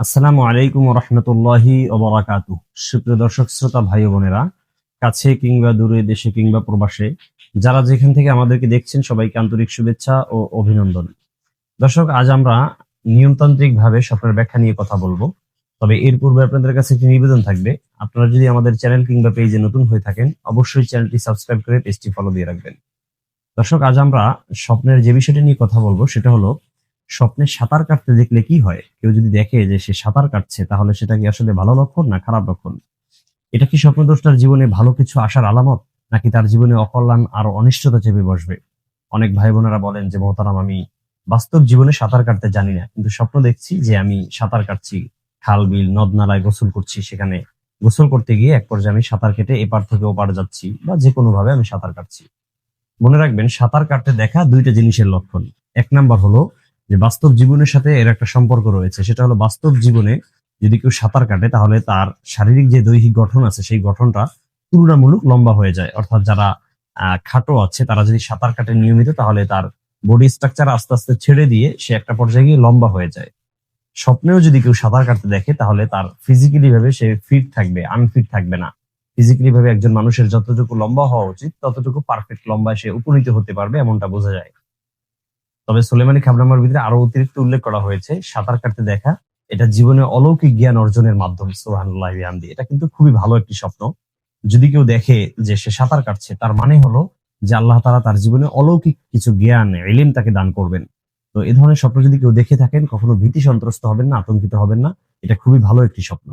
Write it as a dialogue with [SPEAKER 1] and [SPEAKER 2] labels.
[SPEAKER 1] আসসালামু আলাইকুম রহমতুল্লাহি ওবারাকাতু। সুপ্রিয় দর্শক শ্রোতা ভাই ও বোনেরা, কাছে কিংবা দূরে, দেশে কিংবা প্রবাসে, যারা যেখান থেকে আমাদেরকে দেখছেন সবাইকে আন্তরিক শুভেচ্ছা ও অভিনন্দন। দর্শক, আজ আমরা নিয়মতান্ত্রিক ভাবে স্বপ্নের ব্যাখ্যা নিয়ে কথা বলবো। তবে এর পূর্বে আপনাদের কাছে একটি নিবেদন থাকবে, আপনারা যদি আমাদের চ্যানেল কিংবা পেজে নতুন হয়ে থাকেন অবশ্যই চ্যানেলটি সাবস্ক্রাইব করে পেজটি ফলো দিয়ে রাখবেন। দর্শক, আজ আমরা স্বপ্নের যে বিষয়টি নিয়ে কথা বলবো সেটা হলো, স্বপ্নে সাঁতার কাটতে দেখলে কি হয়। কেউ যদি দেখে যে সে সাঁতার কাটছে, তাহলে সেটা কি আসলে ভালো লক্ষণ না খারাপ লক্ষণ? এটা কি স্বপ্নদ্রষ্টার জীবনে ভালো কিছু আসার আলামত, নাকি তার জীবনে অকল্যাণ আর অনিশ্চয়তা চেপে বসবে? অনেক ভাই বোনেরা বলেন যে, মোহতারাম, আমি বাস্তব জীবনে সাঁতার কাটতে জানি না, কিন্তু স্বপ্ন দেখছি যে আমি সাঁতার কাটছি, খাল বিল নদ নালায় গোসল করছি, সেখানে গোসল করতে গিয়ে এক পর্যায়ে আমি সাঁতার কেটে এপার থেকে ওপার যাচ্ছি, বা যে কোনো ভাবে আমি সাঁতার কাটছি। মনে রাখবেন, সাঁতার কাটতে দেখা দুইটা জিনিসের লক্ষণ। এক নাম্বার হলো যে বাস্তব জীবনের সাথে এর একটা সম্পর্ক রয়েছে। সেটা হলো, বাস্তব জীবনে যদি কেউ সাঁতার কাটে তাহলে তার শারীরিক যে দৈহিক গঠন আছে সেই গঠনটা তুলনামূলক লম্বা হয়ে যায়। অর্থাৎ যারা খাটো আছে তারা যদি সাঁতার কাটে নিয়মিত, তাহলে তার বডি স্ট্রাকচার আস্তে আস্তে ছেড়ে দিয়ে সে একটা পর্যায়ে গিয়ে লম্বা হয়ে যায়। স্বপ্নেও যদি কেউ সাঁতার কাটতে দেখে তাহলে তার ফিজিক্যালি ভাবে সে ফিট থাকবে, আনফিট থাকবে না। ফিজিক্যালি ভাবে একজন মানুষের যতটুকু লম্বা হওয়া উচিত ততটুকু পারফেক্ট লম্বায় সে উপনীত হতে পারবে, এমনটা বোঝা যায়। তবে সুলেমানি খাবনামার ভিতরে আরো অতিরিক্ত উল্লেখ করা হয়েছে, সাঁতার কাটতে দেখা এটা জীবনে অলৌকিক জ্ঞান অর্জনের মাধ্যম। সুবহানাল্লাহি ওয়া বিহামদিহি। এটা কিন্তু খুবই ভালো একটি স্বপ্ন। যদি কেউ দেখে যে সে সাঁতার কাটছে, তার মানে হলো যে আল্লাহ তাআলা তার জীবনে অলৌকিক কিছু জ্ঞান, ইলম তাকে দান করবেন। তো এই ধরনের স্বপ্ন যদি কেউ দেখে থাকেন, কখনো ভীতি সন্ত্রস্ত হবেন না, আতঙ্কিত হবেন না। এটা খুবই ভালো একটি স্বপ্ন।